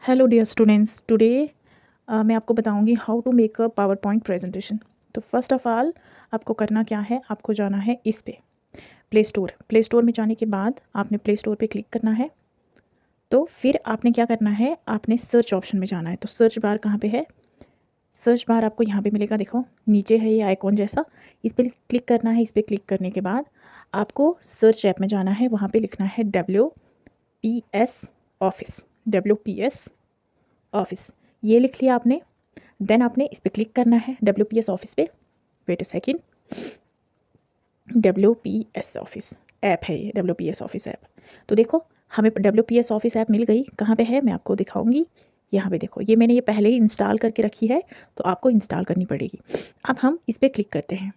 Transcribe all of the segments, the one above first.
Hello dear students, today मैं आपको बताऊंगी how to make a PowerPoint presentation. तो फर्स्ट ऑफ ऑल आपको करना क्या है, आपको जाना है इस पे प्ले स्टोर में जाने के बाद आपने प्ले स्टोर पे क्लिक करना है। तो फिर आपने क्या करना है, आपने सर्च ऑप्शन में जाना है। तो सर्च बार कहाँ पे है, सर्च बार आपको यहाँ पे मिलेगा, देखो नीचे है ये आइकॉन जैसा, इस पर क्लिक करना है। इस पर क्लिक करने के बाद आपको सर्च ऐप में जाना है, वहाँ पे लिखना है WPS ऑफिस, WPS ऑफिस, ये लिख लिया आपने। देन आपने इस पर क्लिक करना है WPS ऑफिस पे। Wait a second, WPS office app है ये, WPS ऑफिस ऐप। तो देखो हमें WPS ऑफिस ऐप मिल गई। कहाँ पे है मैं आपको दिखाऊंगी, यहाँ पे देखो, ये मैंने ये पहले ही इंस्टॉल करके रखी है, तो आपको इंस्टॉल करनी पड़ेगी। अब हम इस पर क्लिक करते हैं,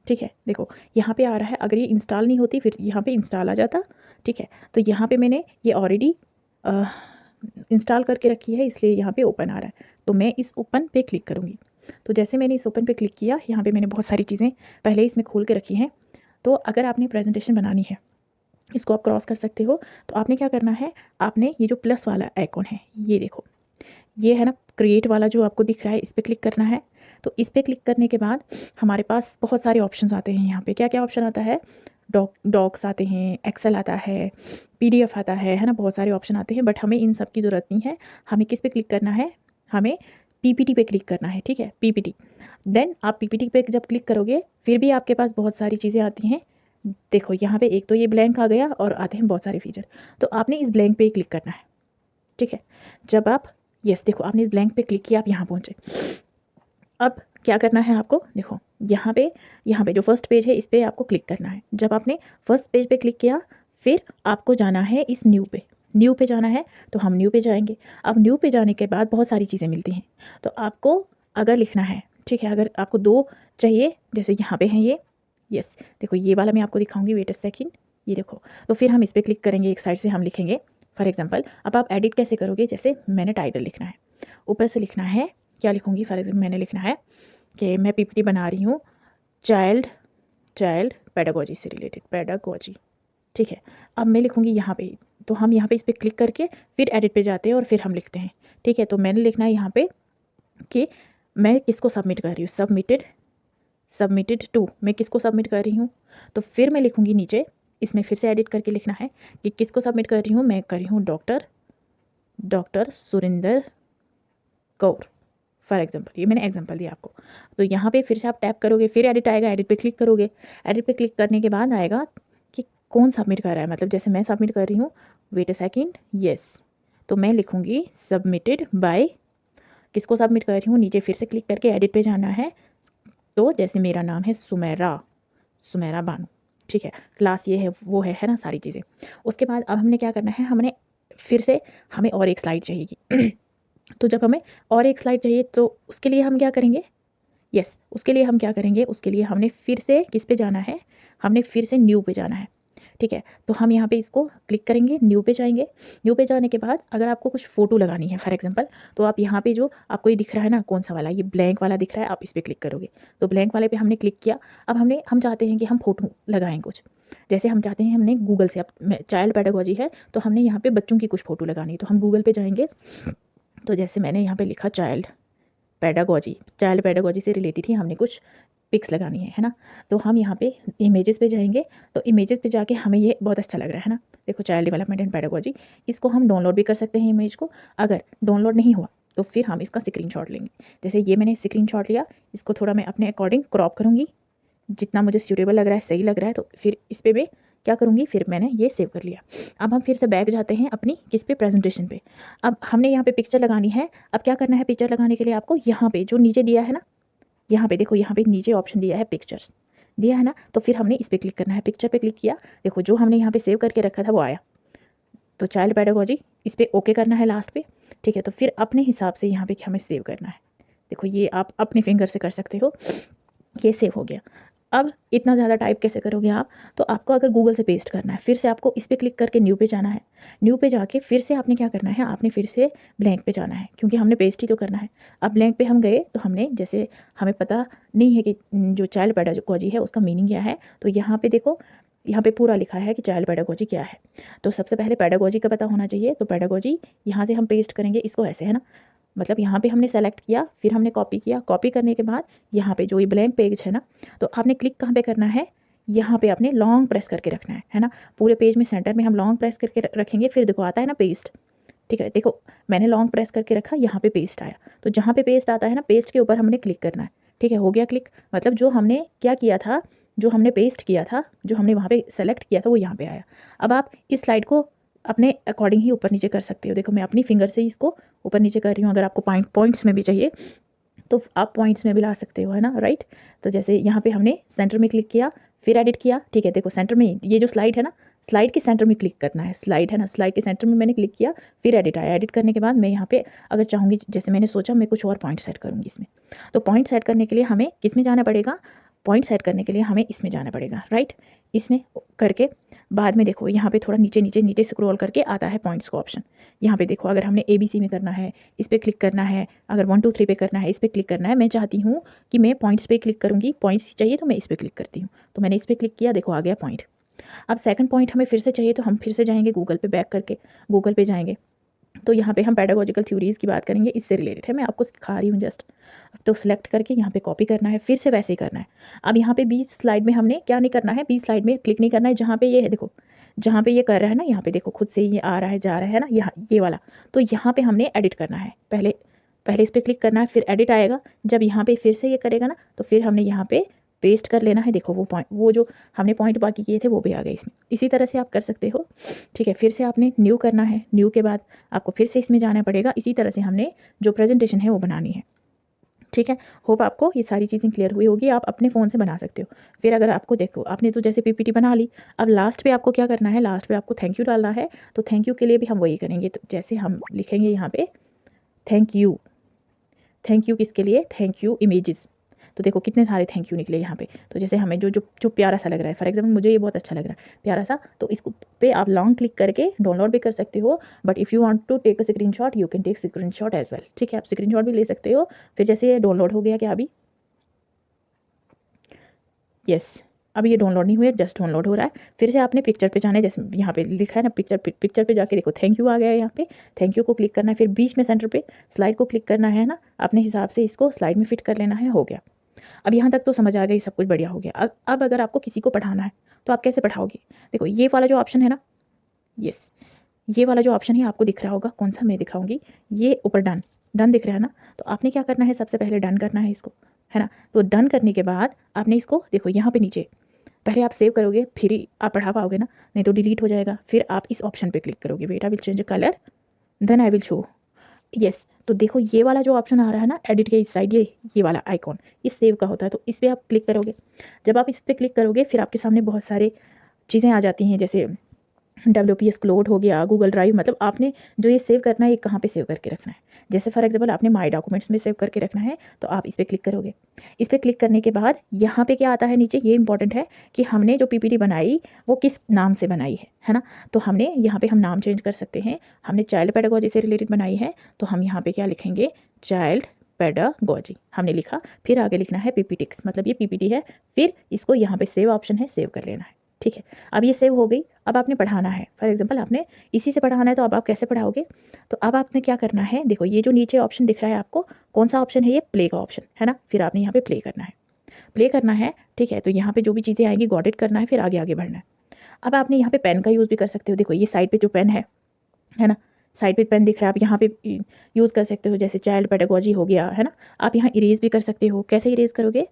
ठीक है। देखो यहाँ पे आ रहा है, अगर ये इंस्टॉल नहीं होती फिर यहाँ पे इंस्टॉल आ जाता, ठीक है। तो यहाँ पे मैंने ये ऑलरेडी इंस्टॉल करके रखी है, इसलिए यहाँ पे ओपन आ रहा है। तो मैं इस ओपन पे क्लिक करूँगी। तो जैसे मैंने इस ओपन पे क्लिक किया, यहाँ पे मैंने बहुत सारी चीज़ें पहले इसमें खोल के रखी हैं। तो अगर आपने प्रेजेंटेशन बनानी है, इसको आप क्रॉस कर सकते हो। तो आपने क्या करना है, आपने ये जो प्लस वाला आइकॉन है, ये देखो, ये है ना क्रिएट वाला जो आपको दिख रहा है, इस पर क्लिक करना है। तो इस पर क्लिक करने के बाद हमारे पास बहुत सारे ऑप्शंस आते हैं। यहाँ पे क्या क्या ऑप्शन आता है, डॉक्स आते हैं, एक्सेल आता है, PDF आता है ना, बहुत सारे ऑप्शन आते हैं। बट हमें इन सब की ज़रूरत नहीं है। हमें किस पे क्लिक करना है, हमें PPT पे क्लिक करना है, ठीक है, PPT। देन आप PPT पे जब क्लिक करोगे फिर भी आपके पास बहुत सारी चीज़ें आती हैं। देखो यहाँ पे एक तो ये ब्लैंक आ गया और आते हैं बहुत सारे फीचर। तो आपने इस ब्लैंक पे ही क्लिक करना है, ठीक है। जब आप यस देखो आपने इस ब्लैंक पे क्लिक किया, आप यहाँ पहुँचे। अब क्या करना है आपको, देखो यहाँ पे जो फर्स्ट पेज है, इस पर आपको क्लिक करना है। जब आपने फर्स्ट पेज पे क्लिक किया, फिर आपको जाना है इस न्यू पे जाना है। तो हम न्यू पे जाएंगे। अब न्यू पे जाने के बाद बहुत सारी चीज़ें मिलती हैं। तो आपको अगर लिखना है, ठीक है, अगर आपको 2 चाहिए, जैसे यहाँ पे हैं ये, यस देखो ये वाला मैं आपको दिखाऊंगी, वेट अ सेकंड, ये देखो। तो फिर हम इस पर क्लिक करेंगे, एक साइड से हम लिखेंगे फॉर एग्जाम्पल। अब आप एडिट कैसे करोगे, जैसे मैंने टाइटल लिखना है, ऊपर से लिखना है, क्या लिखूंगी, फॉर एग्जाम्पल मैंने लिखना है कि मैं PPT बना रही हूँ चाइल्ड चाइल्ड पेडागोजी से रिलेटेड, पेडागोजी, ठीक है। अब मैं लिखूँगी यहाँ पे। तो हम यहाँ पे इस पर क्लिक करके फिर एडिट पे जाते हैं और फिर हम लिखते हैं, ठीक है। तो मैंने लिखना है यहाँ पे कि मैं किसको सबमिट कर रही हूँ, सबमिटेड टू, मैं किसको सबमिट कर रही हूँ। तो फिर मैं लिखूँगी नीचे, इसमें फिर से एडिट करके लिखना है कि किसको सबमिट कर रही हूँ, मैं कर रही हूँ doctor Surinder Kaur, for example. ये मैंने एग्जाम्पल दिया आपको। तो यहाँ पे फिर से आप टैप करोगे, फिर एडिट आएगा, एडिट पे क्लिक करोगे। एडिट पे क्लिक करने के बाद आएगा कि कौन सबमिट कर रहा है, मतलब जैसे मैं सबमिट कर रही हूँ, वेट अ सेकेंड, यस। तो मैं लिखूँगी सबमिटेड बाय, किसको सबमिट कर रही हूँ, नीचे फिर से क्लिक करके एडिट पे जाना है। तो जैसे मेरा नाम है सुमेरा बानू, ठीक है, क्लास ये है वो है ना, सारी चीज़ें। उसके बाद अब हमने क्या करना है, हमने फिर से हमें और एक स्लाइड चाहिएगी। तो जब हमें और एक स्लाइड चाहिए तो उसके लिए हम क्या करेंगे, यस उसके लिए हम क्या करेंगे, उसके लिए हमने फिर से किस पे जाना है, हमने फिर से न्यू पे जाना है, ठीक है। तो हम यहाँ पे इसको क्लिक करेंगे, न्यू पे जाएंगे। न्यू पे जाने के बाद अगर आपको कुछ फ़ोटो लगानी है फॉर एग्जांपल, तो आप यहाँ पे जो आपको ये दिख रहा है ना, कौन सा वाला, ये ब्लैंक वाला दिख रहा है, आप इस पर क्लिक करोगे। तो ब्लैंक वाले पे हमने क्लिक किया। अब हम चाहते हैं कि हम फ़ोटो लगाएं कुछ, जैसे हम चाहते हैं, हमने गूगल से, अब चाइल्ड पेडागोजी है तो हमने यहाँ पे बच्चों की कुछ फ़ोटो लगानी है। तो हम गूगल पे जाएंगे। तो जैसे मैंने यहाँ पे लिखा चाइल्ड पेडागोजी से रिलेटेड ही हमने कुछ पिक्स लगानी है ना। तो हम यहाँ पे इमेजेस पे जाएंगे। तो इमेजेस पे जाके हमें ये बहुत अच्छा लग रहा है ना, देखो चाइल्ड डेवलपमेंट एंड पेडागोजी, इसको हम डाउनलोड भी कर सकते हैं इमेज को। अगर डाउनलोड नहीं हुआ तो फिर हम इसका स्क्रीनशॉट लेंगे। जैसे ये मैंने स्क्रीनशॉट लिया, इसको थोड़ा मैं अपने अकॉर्डिंग क्रॉप करूँगी, जितना मुझे सूटेबल लग रहा है, सही लग रहा है, तो फिर इस पर मैं क्या करूँगी, फिर मैंने ये सेव कर लिया। अब हम फिर से बैक जाते हैं अपनी किस पे, प्रेजेंटेशन पे। अब हमने यहाँ पे पिक्चर लगानी है। अब क्या करना है, पिक्चर लगाने के लिए आपको यहाँ पे जो नीचे दिया है ना, यहाँ पे देखो, यहाँ पे नीचे ऑप्शन दिया है पिक्चर्स, दिया है ना। तो फिर हमने इस पर क्लिक करना है, पिक्चर पे क्लिक किया, देखो जो हमने यहाँ पे सेव करके रखा था वो आया। तो चाइल्ड पेडागोजी, इस पर ओके करना है लास्ट पे, ठीक है। तो फिर अपने हिसाब से यहाँ पे हमें सेव करना है। देखो ये आप अपने फिंगर से कर सकते हो, ये सेव हो गया। अब इतना ज़्यादा टाइप कैसे करोगे आप, तो आपको अगर गूगल से पेस्ट करना है, फिर से आपको इस पर क्लिक करके न्यू पे जाना है। न्यू पे जाके फिर से आपने क्या करना है, आपने फिर से ब्लैंक पे जाना है, क्योंकि हमने पेस्ट ही तो करना है। अब ब्लैंक पे हम गए तो हमने, जैसे हमें पता नहीं है कि जो चाइल्ड पेडागोजी है उसका मीनिंग क्या है, तो यहाँ पे देखो यहाँ पे पूरा लिखा है कि चाइल्ड पेडागोजी क्या है। तो सबसे पहले पेडागोजी का पता होना चाहिए। तो पेडागोजी यहाँ से हम पेस्ट करेंगे इसको ऐसे, है ना, मतलब यहाँ पे हमने सेलेक्ट किया, फिर हमने कॉपी किया, कॉपी करने के बाद यहाँ पे जो ये ब्लैंक पेज है ना, तो आपने क्लिक कहाँ पे करना है, यहाँ पे आपने लॉन्ग प्रेस करके रखना है ना। पूरे पेज में सेंटर में हम लॉन्ग प्रेस करके रखेंगे, फिर देखो आता है ना पेस्ट, ठीक है, देखो मैंने लॉन्ग प्रेस करके रखा, यहाँ पे पेस्ट आया, तो जहाँ पे पेस्ट आता है ना, पेस्ट के ऊपर हमने क्लिक करना है, ठीक है, हो गया क्लिक। मतलब जो हमने क्या किया था, जो हमने पेस्ट किया था, जो हमने वहाँ पे सेलेक्ट किया था वो यहाँ पे आया। अब आप इस स्लाइड को अपने अकॉर्डिंग ही ऊपर नीचे कर सकते हो। देखो मैं अपनी फिंगर से ही इसको ऊपर नीचे कर रही हूँ। अगर आपको पॉइंट्स में भी चाहिए तो आप पॉइंट्स में भी ला सकते हो, है ना, राइट। तो जैसे यहाँ पे हमने सेंटर में क्लिक किया, फिर एडिट किया, ठीक है, देखो सेंटर में ये जो स्लाइड है ना, स्लाइड के सेंटर में क्लिक करना है, स्लाइड है ना, स्लाइड के सेंटर में मैंने क्लिक किया, फिर एडिट आया, एडिट करने के बाद मैं यहाँ पे अगर चाहूँगी, जैसे मैंने सोचा मैं कुछ और पॉइंट सेट करूँगी इसमें, तो पॉइंट सेट करने के लिए हमें किस में जाना पड़ेगा, पॉइंट सेट करने के लिए हमें इसमें जाना पड़ेगा, राइट। इसमें करके बाद में देखो यहाँ पे थोड़ा नीचे नीचे नीचे स्क्रॉल करके आता है पॉइंट्स का ऑप्शन। यहाँ पे देखो अगर हमने ABC में करना है इस पर क्लिक करना है, अगर 1 2 3 पे करना है इस पर क्लिक करना है। मैं चाहती हूँ कि मैं पॉइंट्स पे क्लिक करूँगी, पॉइंट्स चाहिए तो मैं इस पर क्लिक करती हूँ, तो मैंने इस पर क्लिक किया, देखो आ गया पॉइंट। अब सेकंड पॉइंट हमें फिर से चाहिए, तो हम फिर से जाएंगे गूगल पे, बैक करके गूगल पे जाएंगे, तो यहाँ पे हम पेडागोजिकल थ्योरीज़ की बात करेंगे, इससे रिलेटेड है, मैं आपको सिखा रही हूँ जस्ट। तो सिलेक्ट करके यहाँ पे कॉपी करना है, फिर से वैसे ही करना है। अब यहाँ पे 20 स्लाइड में हमने क्या नहीं करना है, 20 स्लाइड में क्लिक नहीं करना है, जहाँ पे ये है देखो, जहाँ पे ये कर रहा है ना, यहाँ पे देखो खुद से ये आ रहा है जा रहा है ना, यहाँ ये वाला, तो यहाँ पे हमने एडिट करना है, पहले पहले इस पर क्लिक करना है, फिर एडिट आएगा, जब यहाँ पे फिर से ये करेगा ना, तो फिर हमने यहाँ पे पेस्ट कर लेना है। देखो वो पॉइंट, वो जो हमने पॉइंट बाकी किए थे वो भी आ गए इसमें। इसी तरह से आप कर सकते हो, ठीक है। फिर से आपने न्यू करना है, न्यू के बाद आपको फिर से इसमें जाना पड़ेगा। इसी तरह से हमने जो प्रेजेंटेशन है वो बनानी है, ठीक है। होप आपको ये सारी चीज़ें क्लियर हुई होगी, आप अपने फ़ोन से बना सकते हो। फिर अगर आपको देखो आपने तो जैसे PPT बना ली, अब लास्ट पे आपको क्या करना है, लास्ट पे आपको थैंक यू डालना है। तो थैंक यू के लिए भी हम वही करेंगे, तो जैसे हम लिखेंगे यहाँ पे थैंक यू, थैंक यू किसके लिए, थैंक यू इमेजेस। तो देखो कितने सारे थैंक यू निकले यहाँ पे। तो जैसे हमें जो जो जो प्यारा सा लग रहा है, फॉर एग्जांपल मुझे ये बहुत अच्छा लग रहा है प्यारा सा, तो इसको पे आप लॉन्ग क्लिक करके डाउनलोड भी कर सकते हो, but if you want to take a screenshot you can take screenshot as well, ठीक है, आप स्क्रीनशॉट भी ले सकते हो। फिर जैसे ये डाउनलोड हो गया क्या अभी, यस, अभी ये डाउनलोड नहीं हुआ, जस्ट डाउनलोड हो रहा है। फिर से आपने पिक्चर पे जाना है, जैसे यहाँ पे लिखा है ना पिक्चर पे जाके देखो थैंक यू आ गया है, यहाँ पे थैंक यू को क्लिक करना है, फिर बीच में सेंटर पे स्लाइड को क्लिक करना है ना, अपने हिसाब से इसको स्लाइड में फिट कर लेना है, हो गया। अब यहाँ तक तो समझ आ गई, सब कुछ बढ़िया हो गया। अब अगर आपको किसी को पढ़ाना है तो आप कैसे पढ़ाओगे, देखो ये वाला जो ऑप्शन है ना, यस, ये वाला जो ऑप्शन है आपको दिख रहा होगा, कौन सा मैं दिखाऊंगी, ये ऊपर डन, डन दिख रहा है ना। तो आपने क्या करना है, सबसे पहले डन करना है इसको, है ना। तो डन करने के बाद आपने इसको देखो यहाँ पे नीचे, पहले आप सेव करोगे फिर ही आप पढ़ा पाओगे ना, नहीं तो डिलीट हो जाएगा। फिर आप इस ऑप्शन पे क्लिक करोगे, wait I will change colour then I will show, yes. तो देखो ये वाला जो ऑप्शन आ रहा है ना एडिट के इस साइड, ये वाला आइकॉन, ये सेव का होता है, तो इस पर आप क्लिक करोगे। जब आप इस पर क्लिक करोगे फिर आपके सामने बहुत सारे चीज़ें आ जाती हैं, जैसे WPS क्लोड हो गया, गूगल ड्राइव, मतलब आपने जो ये सेव करना है ये कहाँ पे सेव करके रखना है। जैसे फॉर एग्जांपल आपने माई डॉक्यूमेंट्स में सेव करके रखना है, तो आप इस पर क्लिक करोगे। इस पर क्लिक करने के बाद यहाँ पे क्या आता है नीचे, ये इंपॉर्टेंट है कि हमने जो PPT बनाई वो किस नाम से बनाई है ना। तो हमने यहाँ पे हम नाम चेंज कर सकते हैं। हमने चाइल्ड पेडागोजी से रिलेटेड बनाई है, तो हम यहाँ पे क्या लिखेंगे, चाइल्ड पेडागोजी हमने लिखा, फिर आगे लिखना है PPTX, मतलब ये PPT है। फिर इसको यहाँ पे सेव ऑप्शन है, सेव कर लेना है, ठीक है। अब ये सेव हो गई। अब आपने पढ़ाना है, फॉर एग्जांपल आपने इसी से पढ़ाना है, तो अब आप कैसे पढ़ाओगे, तो अब आपने क्या करना है, देखो ये जो नीचे ऑप्शन दिख रहा है आपको, कौन सा ऑप्शन है, ये प्ले का ऑप्शन है ना। फिर आपने यहाँ पे प्ले करना है, प्ले करना है, ठीक है। तो यहाँ पे जो भी चीज़ें आएंगी गॉट इट करना है, फिर आगे आगे बढ़ना है। अब आपने यहाँ पे पेन का यूज़ भी कर सकते हो, देखो ये साइड पे जो पेन है ना, साइड पे पेन दिख रहा है, आप यहाँ पे यूज़ कर सकते हो, जैसे चाइल्ड पेडागोजी हो गया, है ना। आप यहाँ इरेज भी कर सकते हो, कैसे इरेज करोगे,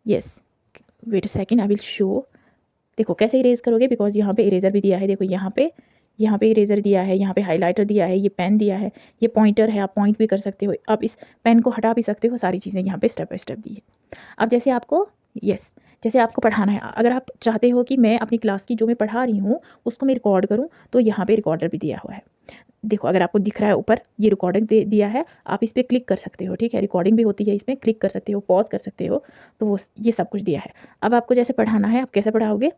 yes, wait a second I will show. देखो कैसे इरेज करोगे, बिकॉज यहाँ पे इरेजर भी दिया है, देखो यहाँ पे इरेजर दिया है, यहाँ पे हाइलाइटर दिया है, ये पेन दिया है, ये पॉइंटर है, आप पॉइंट भी कर सकते हो, आप इस पेन को हटा भी सकते हो, सारी चीज़ें यहाँ पे स्टेप बाय स्टेप दी है। अब जैसे आपको, यस, जैसे आपको पढ़ाना है, अगर आप चाहते हो कि मैं अपनी क्लास की जो मैं पढ़ा रही हूँ उसको मैं रिकॉर्ड करूँ, तो यहाँ पे रिकॉर्डर भी दिया हुआ है। देखो अगर आपको दिख रहा है ऊपर ये रिकॉर्डिंग दिया है, आप इस पर क्लिक कर सकते हो, ठीक है, रिकॉर्डिंग भी होती है इसमें, क्लिक कर सकते हो, पॉज कर सकते हो, तो वो ये सब कुछ दिया है। अब आपको जैसे पढ़ाना है, आप कैसे पढ़ाओगे,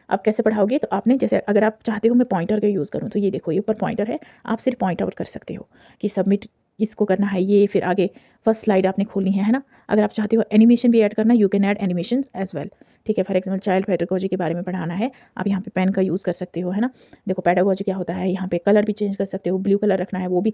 आप कैसे पढ़ाओगे, तो आपने जैसे अगर आप चाहते हो मैं पॉइंटर का यूज़ करूँ, तो ये देखो ये ऊपर पॉइंटर है, आप सिर्फ पॉइंट आउट कर सकते हो कि सबमिट इसको करना है ये, फिर आगे फर्स्ट स्लाइड आपने खोलनी है ना। अगर आप चाहते हो एनिमेशन भी ऐड करना, you can add animation as well, ठीक है। फॉर एग्जाम्पल चाइल्ड पेडागोजी के बारे में पढ़ाना है, आप यहाँ पे पेन का यूज़ कर सकते हो, है ना। देखो पेडागोजी क्या होता है, यहाँ पे कलर भी चेंज कर सकते हो, ब्लू कलर रखना है वो भी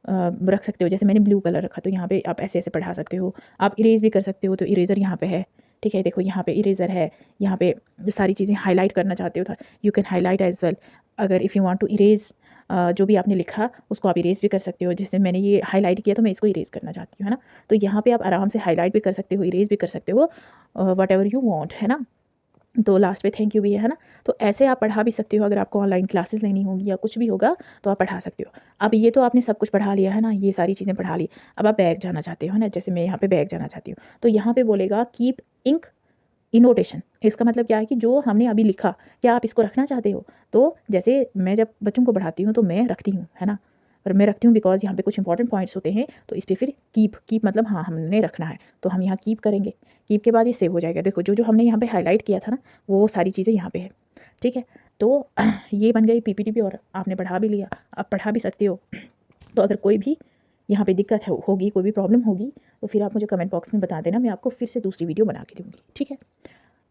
रख सकते हो। जैसे मैंने ब्लू कलर रखा तो यहाँ पे आप ऐसे ऐसे पढ़ा सकते हो। आप इरेज भी कर सकते हो, तो इरेज़र यहाँ पे है, ठीक है। देखो यहाँ पे इरेज़र है, यहाँ पे सारी चीज़ें हाईलाइट करना चाहते हो तो you can highlight as well. अगर if you want to erase जो भी आपने लिखा उसको आप इरेज भी कर सकते हो। जैसे मैंने ये हाईलाइट किया तो मैं इसको इरेज करना चाहती हूँ, है ना। तो यहाँ पे आप आराम से हाईलाइट भी कर सकते हो, इरेज भी कर सकते हो, वट एवर यू वांट, है ना। तो लास्ट पे थैंक यू भी है ना। तो ऐसे आप पढ़ा भी सकते हो। अगर आपको ऑनलाइन क्लासेस लेनी होगी या कुछ भी होगा तो आप पढ़ा सकते हो। अब ये तो आपने सब कुछ पढ़ा लिया है ना, ये सारी चीज़ें पढ़ा ली। अब आप बैक जाना चाहते हो, है ना। जैसे मैं यहाँ पे बैक जाना चाहती हूँ तो यहाँ पे बोलेगा कीप इंक इनोटेशन। इसका मतलब क्या है कि जो हमने अभी लिखा क्या आप इसको रखना चाहते हो। तो जैसे मैं जब बच्चों को पढ़ाती हूँ तो मैं रखती हूँ, है ना। और मैं रखती हूँ बिकॉज यहाँ पे कुछ इंपॉर्टेंट पॉइंट्स होते हैं, तो इस पर फिर कीप मतलब हाँ हमने रखना है, तो हम यहाँ कीप करेंगे। कीप के बाद ये सेव हो जाएगा। देखो जो जो हमने यहाँ पे हाईलाइट किया था ना वो सारी चीज़ें यहाँ पे है, ठीक है। तो ये बन गई पीपीटी भी, और आपने पढ़ा भी लिया, आप पढ़ा भी सकते हो। तो अगर कोई भी यहाँ पे दिक्कत होगी, कोई भी प्रॉब्लम होगी, तो फिर आप मुझे कमेंट बॉक्स में बता देना, मैं आपको फिर से दूसरी वीडियो बना के दूँगी, ठीक है।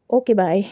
Okay bye.